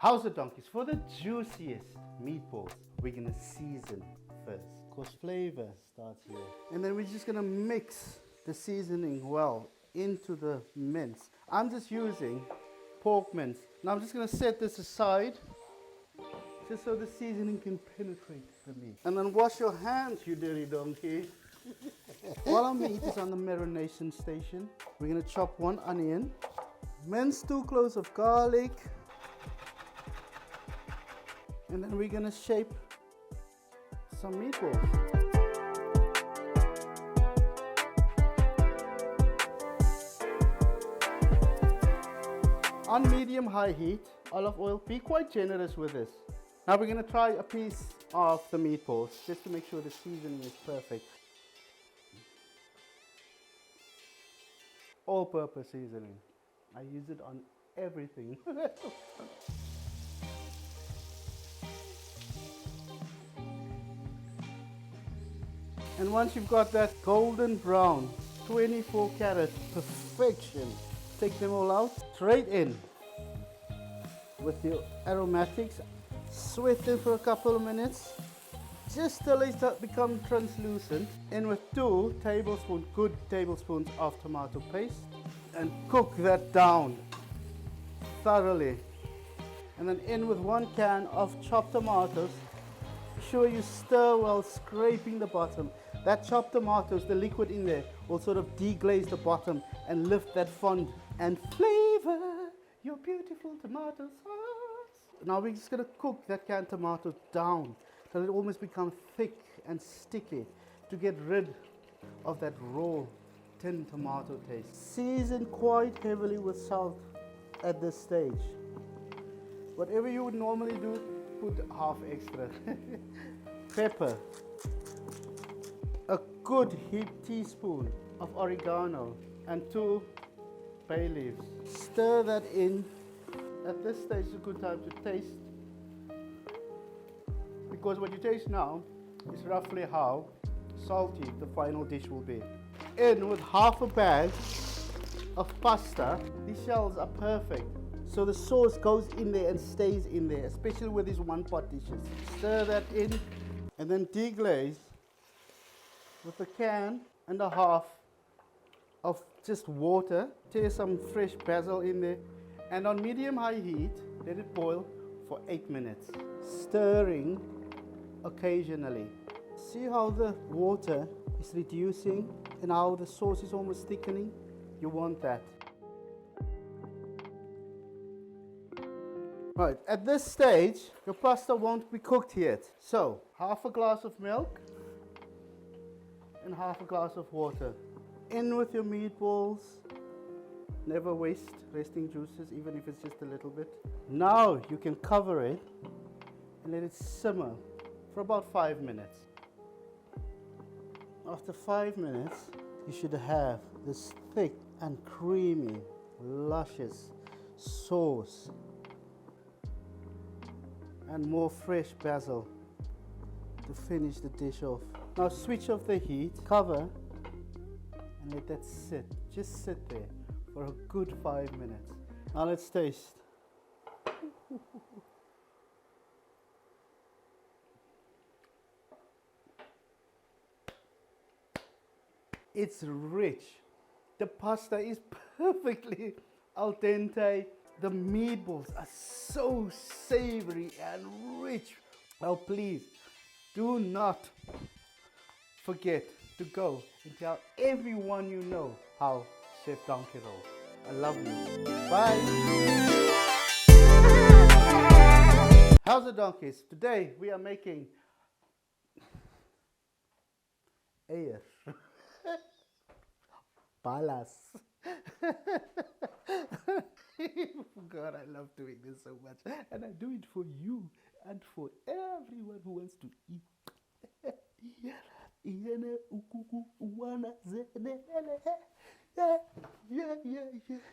How's it, donkeys? For the juiciest meatballs, we're gonna season first, because flavor starts here. And then we're just gonna mix the seasoning well into the mince. I'm just using pork mince. Now I'm just gonna set this aside, just so the seasoning can penetrate the meat. And then wash your hands, you dirty donkey. While our meat is on the marination station, we're gonna chop 1 onion, mince 2 cloves of garlic, and then we're gonna shape some meatballs. On medium-high heat, olive oil, be quite generous with this. Now we're gonna try a piece of the meatballs, just to make sure the seasoning is perfect. All-purpose seasoning. I use it on everything. And once you've got that golden brown, 24 karat perfection, take them all out, straight in with your aromatics, sweat them for a couple of minutes, just till they become translucent. In with 2 good tablespoons of tomato paste, and cook that down thoroughly. And then in with 1 can of chopped tomatoes. Be sure you stir while scraping the bottom. That chopped tomatoes, the liquid in there, will sort of deglaze the bottom and lift that fond and flavor your beautiful tomato sauce. Now we're just going to cook that canned tomato down till it almost becomes thick and sticky, to get rid of that raw tin tomato taste. Season quite heavily with salt at this stage. Whatever you would normally do, put half extra. Pepper. A good heaped teaspoon of oregano and 2 bay leaves. Stir that in. At this stage is a good time to taste, because what you taste now is roughly how salty the final dish will be. In with half a bag of pasta. These shells are perfect, so the sauce goes in there and stays in there, especially with these one-pot dishes. Stir that in and then deglaze with 1.5 cans of just water. Tear some fresh basil in there, and on medium-high heat, let it boil for 8 minutes, stirring occasionally. See how the water is reducing and how the sauce is almost thickening? You want that. Right, at this stage, your pasta won't be cooked yet. So, half a glass of milk and half a glass of water. In with your meatballs. Never waste resting juices, even if it's just a little bit. Now you can cover it and let it simmer for about 5 minutes. After 5 minutes, you should have this thick and creamy, luscious sauce and more fresh basil to finish the dish off. Now switch off the heat, cover, and let that sit. Just sit there for a good 5 minutes. Now let's taste. It's rich. The pasta is perfectly al dente. The meatballs are so savory and rich. Oh, please do not forget to go and tell everyone you know how Chef Donkey rolls. I love you. Bye. How's the donkeys? Today we are making eier. Balas. God, I love doing this so much. And I do it for you and for everyone who wants to eat. Yeah.